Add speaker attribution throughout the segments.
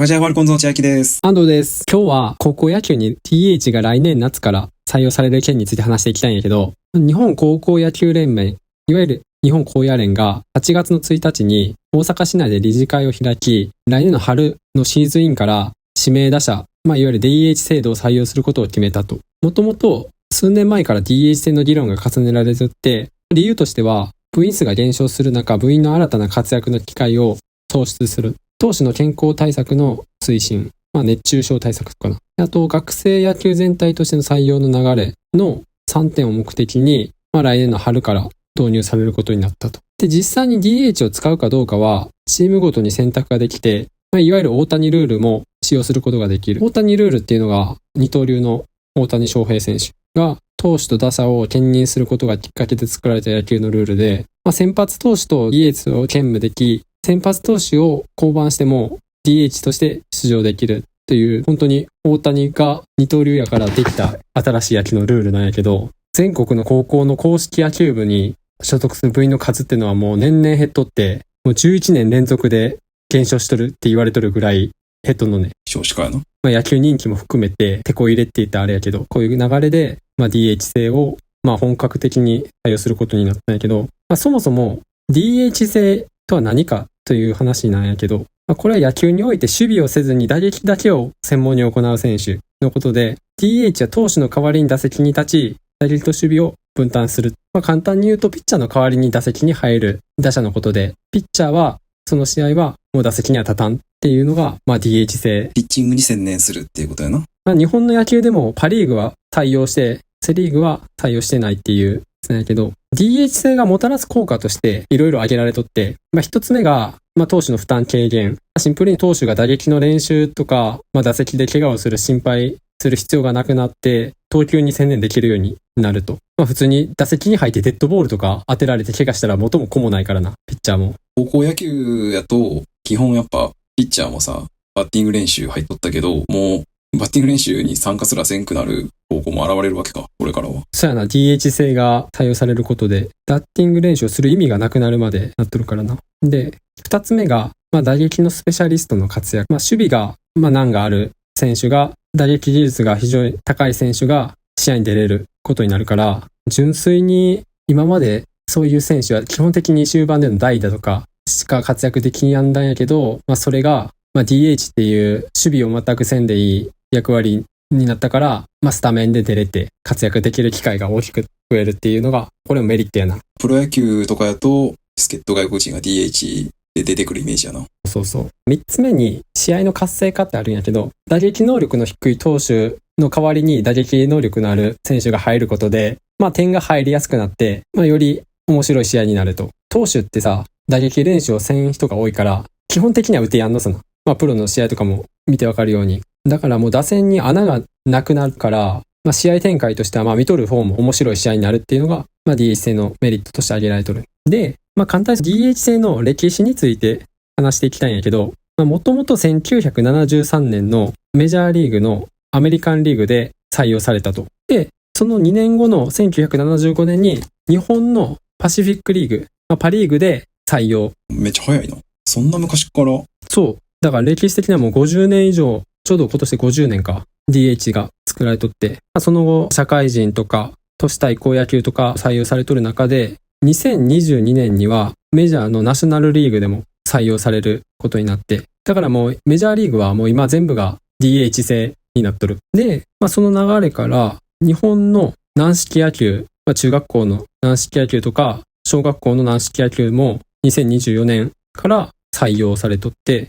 Speaker 1: カジャーワルコンズの千秋です。
Speaker 2: 安藤です。今日は高校野球に DH が来年夏から採用される件について話していきたいんやけど、日本高校野球連盟、いわゆる日本高野連が8月の1日に大阪市内で理事会を開き、来年の春のシーズンインから指名打者、いわゆる DH 制度を採用することを決めたと。もともと数年前から DH 制の議論が重ねられていて、理由としては部員数が減少する中、部員の新たな活躍の機会を創出する。投手の健康対策の推進、熱中症対策とかな。あと、学生野球全体としての採用の流れの3点を目的に、来年の春から導入されることになったと。で、実際に DH を使うかどうかは、チームごとに選択ができて、いわゆる大谷ルールも使用することができる。大谷ルールっていうのが、二刀流の大谷翔平選手が、投手と打者を兼任することがきっかけで作られた野球のルールで、先発投手と DH を兼務でき、先発投手を降板しても DH として出場できるという、本当に大谷が二刀流やからできた新しい野球のルールなんやけど、全国の高校の公式野球部に所属する部員の数っていうのはもう年々減っとって、もう11年連続で減少しとるって言われとるぐらい減っとんのね。
Speaker 1: 少子化やな。
Speaker 2: 野球人気も含めて手こ入れって言ったらあれやけど、こういう流れでDH 制を本格的に採用することになったんやけど、そもそも DH 制とは何かという話なんやけど、これは野球において守備をせずに打撃だけを専門に行う選手のことで、DH は投手の代わりに打席に立ち、打撃と守備を分担する。簡単に言うとピッチャーの代わりに打席に入る打者のことで、ピッチャーはその試合はもう打席には立たんっていうのがDH 制。
Speaker 1: ピッチングに専念するっていうことやな。
Speaker 2: 日本の野球でもパリーグは採用して、セリーグは採用してないっていうなんやけど、DH 制がもたらす効果としていろいろ挙げられとって、一つ目が、投手の負担軽減。シンプルに投手が打撃の練習とか、打席で怪我をする心配する必要がなくなって、投球に専念できるようになると。普通に打席に入ってデッドボールとか当てられて怪我したら元も子もないからな、ピッチャーも。
Speaker 1: 高校野球やと、基本やっぱ、ピッチャーもさ、バッティング練習入っとったけど、もう、バッティング練習に参加すらせんくなる高校も現れるわけか、これからは。
Speaker 2: そうやな、DH 制が採用されることで、バッティング練習をする意味がなくなるまでなってるからな。で、二つ目が、打撃のスペシャリストの活躍。守備が、難がある選手が、打撃技術が非常に高い選手が試合に出れることになるから、純粋に今までそういう選手は基本的に終盤での代打とかしか活躍できやんだんやけど、それが、DH っていう守備を全くせんでいい役割になったから、スタメンで出れて活躍できる機会が大きく増えるっていうのが、これもメリットやな。
Speaker 1: プロ野球とかやと、助っ人外国人が DH で出てくるイメージやな。
Speaker 2: そうそう。三つ目に、試合の活性化ってあるんやけど、打撃能力の低い投手の代わりに打撃能力のある選手が入ることで、点が入りやすくなって、より面白い試合になると。投手ってさ、打撃練習をせん人が多いから、基本的には打てやんのさな。プロの試合とかも見てわかるように。だからもう打線に穴がなくなるから、試合展開としては見とる方も面白い試合になるっていうのが、DH 制のメリットとして挙げられとる。で、簡単に DH 制の歴史について話していきたいんやけど、もともと1973年のメジャーリーグのアメリカンリーグで採用されたと。で、その2年後の1975年に日本のパシフィックリーグ、パリーグで採用。
Speaker 1: めっちゃ早いな。そんな昔から。
Speaker 2: そう。だから歴史的にはもう50年以上、ちょうど今年で50年か、DH が作られとって、その後、社会人とか、都市対抗野球とか採用されとる中で、2022年にはメジャーのナショナルリーグでも採用されることになって、だからもうメジャーリーグはもう今全部が DH 制になっとる。で、その流れから、日本の軟式野球、中学校の軟式野球とか、小学校の軟式野球も2024年から採用されとって、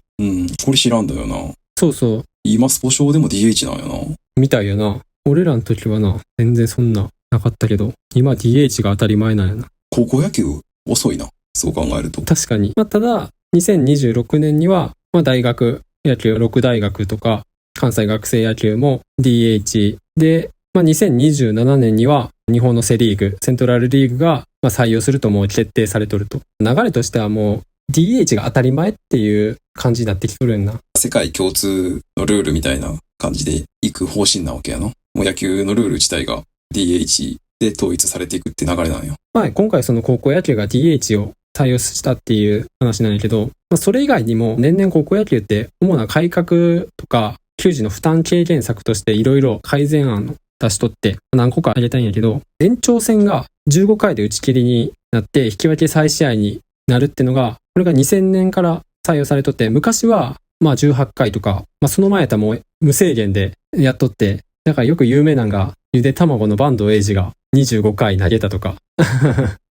Speaker 1: これ知らんだよな。
Speaker 2: そうそう。
Speaker 1: 今スポ少でも DH なんよな。
Speaker 2: みたいよな。俺らの時はな、全然そんななかったけど、今 DH が当たり前なんやな。
Speaker 1: 高校野球遅いな。そう考えると。
Speaker 2: 確かに。ただ、2026年には、大学野球、六大学とか、関西学生野球も DH で、2027年には日本のセリーグ、セントラルリーグが採用するともう決定されとると。流れとしてはもう DH が当たり前っていう感じになってきとるんな。
Speaker 1: 世界共通のルールみたいな感じで行く方針なわけやな。もう野球のルール自体が DH で統一されていくって流れなんよ。
Speaker 2: 今回その高校野球が DH を採用したっていう話なんやけど、それ以外にも年々高校野球って主な改革とか球児の負担軽減策としていろいろ改善案を出しとって何個か挙げたいんやけど、延長戦が15回で打ち切りになって引き分け再試合になるってのが、これが2000年から採用されとって、昔は18回とか、その前やったらもう無制限でやっとって、だからよく有名なのがゆで卵の坂東栄治が25回投げたとか。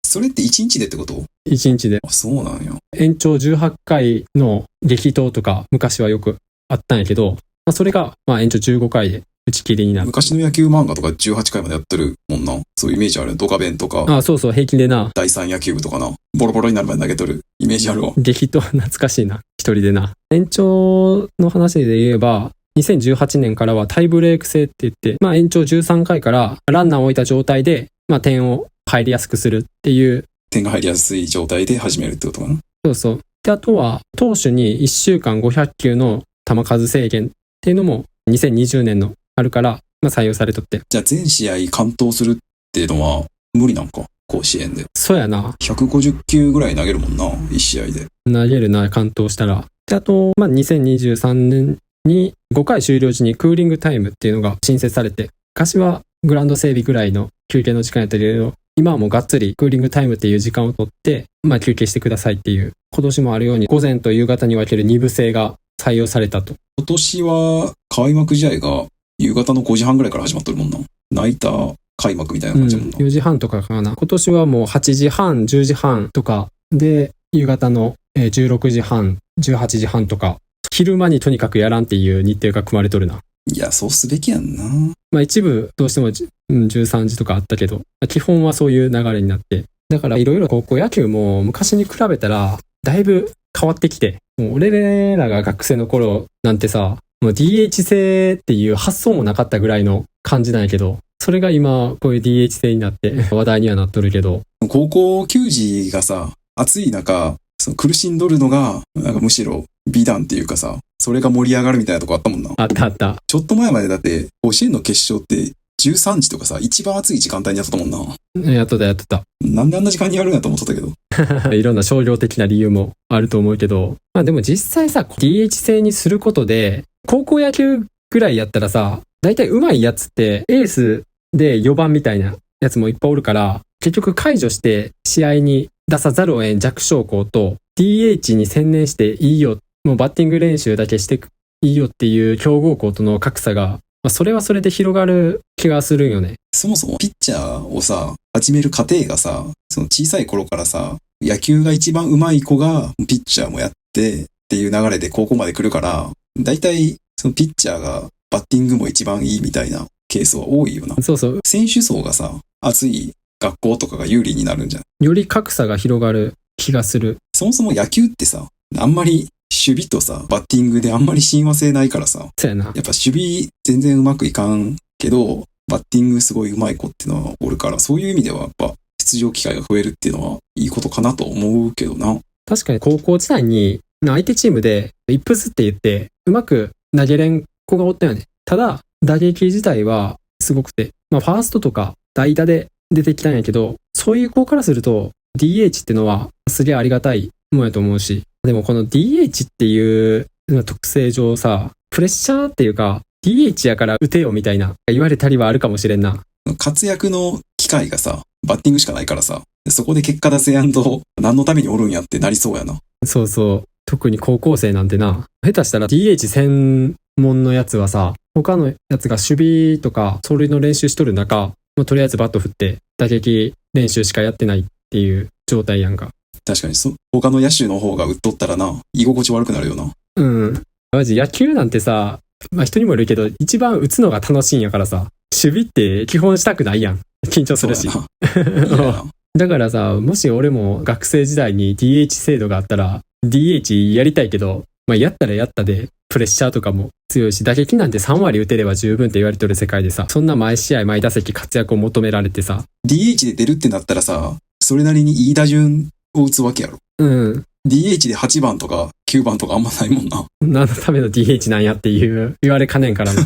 Speaker 1: それって1日でってこと？
Speaker 2: 1日で。
Speaker 1: あ、そうなんや。
Speaker 2: 延長18回の激闘とか昔はよくあったんやけど、それが延長15回で打ち切りになる。
Speaker 1: 昔の野球漫画とか18回までやってるもんな。そういうイメージある。ドカベンとか。
Speaker 2: あ、そうそう、平均でな。
Speaker 1: 第3野球部とかな。ボロボロになるまで投げとるイメージあるわ。
Speaker 2: 激闘懐かしいな。一人でな。延長の話で言えば、2018年からはタイブレーク制って言って、延長13回からランナーを置いた状態で、点を入りやすくするっていう。
Speaker 1: 点が入りやすい状態で始めるってことかな。
Speaker 2: そうそう。で、あとは、投手に1週間500球の球数制限っていうのも2020年の春から採用されとって。
Speaker 1: じゃあ全試合完投するっていうのは無理なんか、甲子園で。
Speaker 2: そうやな。
Speaker 1: 150球ぐらい投げるもんな、1試合で。
Speaker 2: 投げるな、完投したら。で、あと、2023年に5回終了時にクーリングタイムっていうのが新設されて、昔はグラウンド整備ぐらいの休憩の時間やったけど、今はもうがっつりクーリングタイムっていう時間を取って、休憩してくださいっていう、今年もあるように午前と夕方に分ける2部制が採用されたと。
Speaker 1: 今年は開幕試合が夕方の5時半ぐらいから始まってるもんな。ナイター開幕みたいな感じもんな。
Speaker 2: 4時半とかかな。今年はもう8時半、10時半とかで、夕方の16時半、18時半とか、昼間にとにかくやらんっていう日程が組まれとるな。
Speaker 1: いや、そうすべきやんな。
Speaker 2: 一部どうしても13時とかあったけど、基本はそういう流れになって。だからいろいろ高校野球も昔に比べたらだいぶ変わってきて、もう俺らが学生の頃なんてさ、もう DH 制っていう発想もなかったぐらいの感じなんやけど、それが今こういう DH 制になって話題にはなっとるけど。
Speaker 1: 高校球児がさ、暑い中、その苦しんどるのが、なんかむしろ美談っていうかさ、それが盛り上がるみたいなとこあったもんな。
Speaker 2: あったあった。
Speaker 1: ちょっと前までだって、甲子園の決勝って13時とかさ、一番暑い時間帯にやってたもんな。
Speaker 2: やってたやってた。
Speaker 1: なんであんな時間にやるんやと思ってたけど。
Speaker 2: いろんな商業的な理由もあると思うけど、でも実際さ、DH 制にすることで、高校野球ぐらいやったらさ、だいたい上手いやつってエースで4番みたいなやつもいっぱいおるから、結局解除して試合に出さざるを得ん弱小校と DH に専念していいよ、もうバッティング練習だけしていいよっていう強豪校との格差が、それはそれで広がる気がするんよね。
Speaker 1: そもそもピッチャーをさ、始める過程がさ、その小さい頃からさ、野球が一番上手い子がピッチャーもやってっていう流れで高校まで来るから、だいたいそのピッチャーがバッティングも一番いいみたいなケースは多いよな。
Speaker 2: そうそう。
Speaker 1: 選手層がさ、厚い学校とかが有利になるんじゃん。
Speaker 2: より格差が広がる気がする。
Speaker 1: そもそも野球ってさ、あんまり守備とさ、バッティングであんまり親和性ないからさ。
Speaker 2: そうやな。
Speaker 1: やっぱ守備全然うまくいかんけど、バッティングすごい上手い子っていうのはおるから、そういう意味ではやっぱ出場機会が増えるっていうのはいいことかなと思うけどな。
Speaker 2: 確かに高校時代に相手チームでイップスって言ってうまく投げれん子がおったよね。ただ打撃自体はすごくて、ファーストとか代打で出てきたんやけど、そういう子からすると DH ってのはすげえありがたいもんやと思うし、でもこの DH っていう特性上さ、プレッシャーっていうか DH やから打てよみたいな言われたりはあるかもしれんな。
Speaker 1: 活躍の機会がさ、バッティングしかないからさ、そこで結果出せやんと何のためにおるんやってなりそうやな。
Speaker 2: そうそう。特に高校生なんてな、下手したら DH 専門のやつはさ、他のやつが守備とか走塁の練習しとる中、もうとりあえずバット振って打撃練習しかやってないっていう状態やんか。
Speaker 1: 確かに他の野手の方が打っとったらな、居心地悪くなるよな。
Speaker 2: うん。マジ野球なんてさ、人にもいるけど、一番打つのが楽しいんやからさ、守備って基本したくないやん。緊張するし。だからさ、もし俺も学生時代に DH 制度があったら、DH やりたいけど、やったらやったで、プレッシャーとかも強いし、打撃なんて3割打てれば十分って言われてる世界でさ、そんな毎試合毎打席活躍を求められてさ。
Speaker 1: DH で出るってなったらさ、それなりにいい打順を打つわけやろ。
Speaker 2: うん。
Speaker 1: DH で8番とか9番とかあんまないもんな。
Speaker 2: 何のための DH なんやっていう言われかねんからな。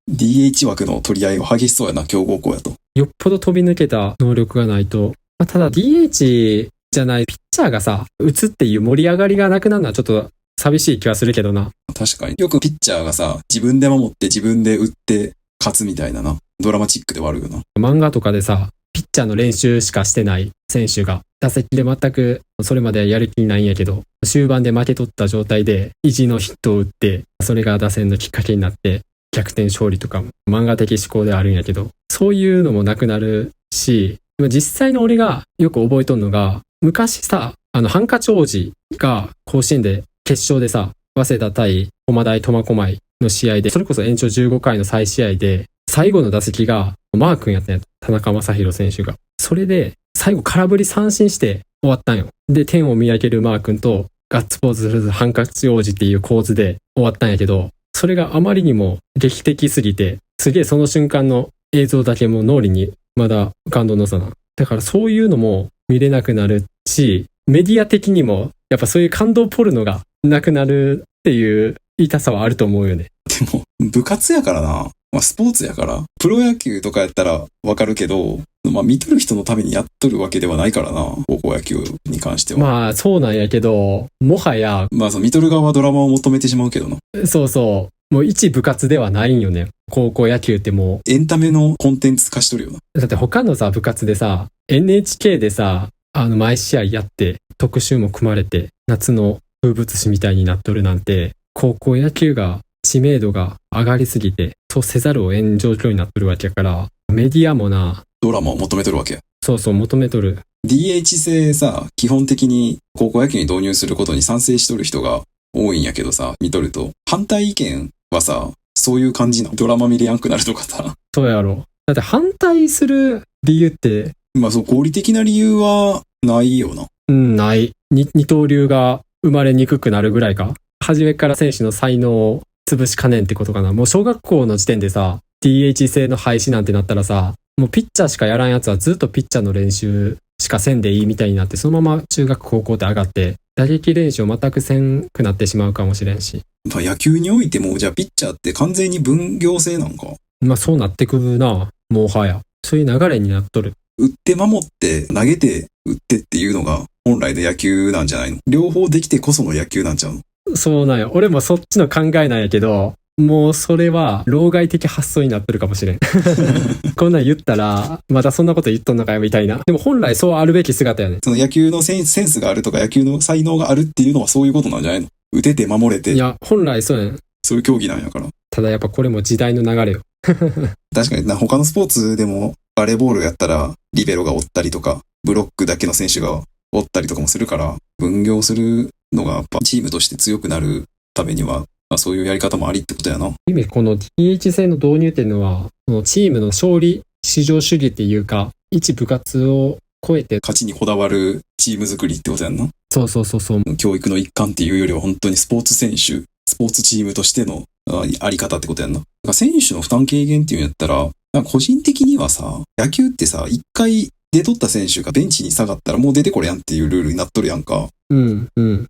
Speaker 1: DH 枠の取り合いは激しそうやな、強豪校やと。
Speaker 2: よっぽど飛び抜けた能力がないと。ただ DH じゃないピッチャーがさ、打つっていう盛り上がりがなくなるのはちょっと寂しい気はするけどな。
Speaker 1: 確かに。よくピッチャーがさ、自分で守って自分で打って勝つみたいなな。ドラマチックではあるよな。
Speaker 2: 漫画とかでさ、ピッチャーの練習しかしてない選手が打席で全くそれまでやる気ないんやけど、終盤で負け取った状態で意地のヒットを打って、それが打線のきっかけになって逆転勝利とかも漫画的思考ではあるんやけど、そういうのもなくなるし、実際の俺がよく覚えとんのが、昔さ、ハンカチ王子が甲子園で決勝でさ、早稲田対駒大苫小牧の試合で、それこそ延長15回の再試合で、最後の打席がマー君やったんや。田中将大選手が。それで、最後空振り三振して終わったんよ。で、天を見上げるマー君とガッツポーズするハンカチ王子っていう構図で終わったんやけど、それがあまりにも劇的すぎて、すげえその瞬間の映像だけも脳裏にまだ浮かんどんのさな。だからそういうのも見れなくなるし、メディア的にもやっぱそういう感動ポルノがなくなるっていう痛さはあると思うよね。
Speaker 1: でも、部活やからな。スポーツやから。プロ野球とかやったらわかるけど、見とる人のためにやっとるわけではないからな。高校野球に関しては。
Speaker 2: まあそうなんやけど、もはや。
Speaker 1: 見とる側はドラマを求めてしまうけどな。
Speaker 2: そうそう。もう一部活ではないんよね。高校野球ってもう。
Speaker 1: エンタメのコンテンツ化しとるよな。
Speaker 2: だって他のさ、部活でさ、NHK でさ、毎試合やって、特集も組まれて、夏の風物詩みたいになっとるなんて、高校野球が知名度が上がりすぎて、そうせざるを得ん状況になっとるわけやから、メディアもな、
Speaker 1: ドラマを求めとるわけや。
Speaker 2: そうそう、求めとる。
Speaker 1: DH 制さ、基本的に高校野球に導入することに賛成しとる人が多いんやけどさ、見とると、反対意見はさ、そういう感じな。ドラマ見れやんくなるとかさ。
Speaker 2: そうやろ。だって反対する理由って、
Speaker 1: 合理的な理由はないよな。
Speaker 2: ない。二刀流が生まれにくくなるぐらいか。初めから選手の才能を潰しかねんってことかな。もう小学校の時点でさ、DH 制の廃止なんてなったらさ、もうピッチャーしかやらんやつはずっとピッチャーの練習しかせんでいいみたいになって、そのまま中学高校って上がって、打撃練習を全くせんくなってしまうかもしれんし。
Speaker 1: 野球においても、じゃあピッチャーって完全に分業制なんか。
Speaker 2: そうなってくるな。もはや。そういう流れになっとる。
Speaker 1: 打って守って投げて打ってっていうのが本来の野球なんじゃないの？両方できてこその野球なんちゃうの？
Speaker 2: そうなんよ。俺もそっちの考えなんやけど、もうそれは老害的発想になってるかもしれん。こんなん言ったら、またそんなこと言っとんのかよみたいな。でも本来そうあるべき姿やね。
Speaker 1: その野球のセンスがあるとか野球の才能があるっていうのはそういうことなんじゃないの？打てて守れて。
Speaker 2: いや、本来そうやね。
Speaker 1: そういう競技なんやから。
Speaker 2: ただやっぱこれも時代の流れよ。
Speaker 1: 確かに他のスポーツでもバレーボールやったらリベロがおったりとか、ブロックだけの選手がおったりとかもするから、分業するのがやっぱチームとして強くなるためには、そういうやり方もありってことやな。
Speaker 2: 今この DH 制の導入っていうのは、そのチームの勝利至上主義っていうか、一部活を超えて
Speaker 1: 勝ちにこだわるチーム作りってことやんな。
Speaker 2: そう。
Speaker 1: 教育の一環っていうよりは本当にスポーツ選手、スポーツチームとしてのあり方ってことやんな。選手の負担軽減っていうんやったら、個人的にはさ、野球ってさ、一回出とった選手がベンチに下がったらもう出てこれやんっていうルールになっとるやんか。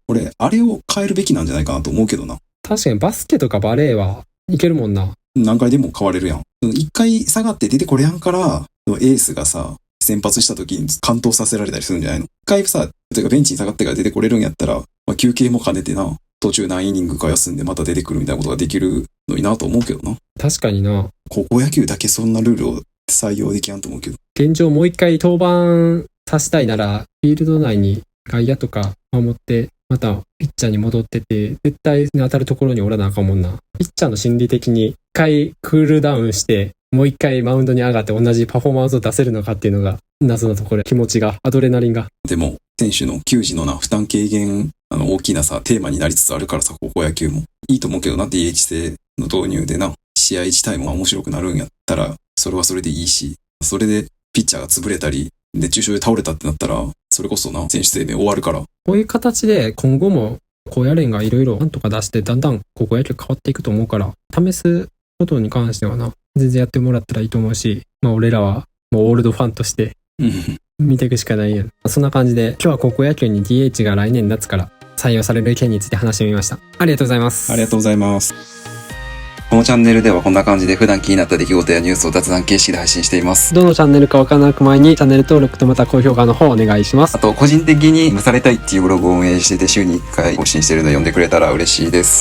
Speaker 1: 俺、あれを変えるべきなんじゃないかなと思うけどな。
Speaker 2: 確かにバスケとかバレーはいけるもんな。
Speaker 1: 何回でも変われるやん。一回下がって出てこれやんから、エースがさ、先発した時に完投させられたりするんじゃないの？一回さ、例えばベンチに下がってから出てこれるんやったら、休憩も兼ねてな、途中何イニングか休んでまた出てくるみたいなことができるのになと思うけどな。
Speaker 2: 確かにな。
Speaker 1: 高校野球だけそんなルールを採用できやんと思うけど。
Speaker 2: 現状もう一回登板させたいなら、フィールド内に外野とか守って、またピッチャーに戻ってて、絶対に当たるところにおらなあかんもんな。ピッチャーの心理的に一回クールダウンして、もう一回マウンドに上がって同じパフォーマンスを出せるのかっていうのが謎のところ、気持ちが、アドレナリンが。
Speaker 1: でも選手の球児の負担軽減大きなテーマになりつつあるからさ、高校野球もいいと思うけどな。 DH 制の導入で試合自体も面白くなるんやったらそれはそれでいいし、それでピッチャーが潰れたり熱中症で倒れたってなったらそれこそ選手生命終わるから。
Speaker 2: こういう形で今後も高野連がいろいろ案とか出してだんだん高校野球変わっていくと思うから、試すことに関しては全然やってもらったらいいと思うし、俺らはもうオールドファンとして見ていくしかないやん。そんな感じで今日は高校野球に DH が来年夏から採用される件について話してみました。ありがとうございます。
Speaker 1: ありがとうございます。このチャンネルではこんな感じで普段気になった出来事やニュースを雑談形式で配信しています。
Speaker 2: どのチャンネルかわからなく前にチャンネル登録とまた高評価の方お願いします。
Speaker 1: あと個人的に蒸されたいっていうブログを運営してて週に1回更新してるので読んでくれたら嬉しいです。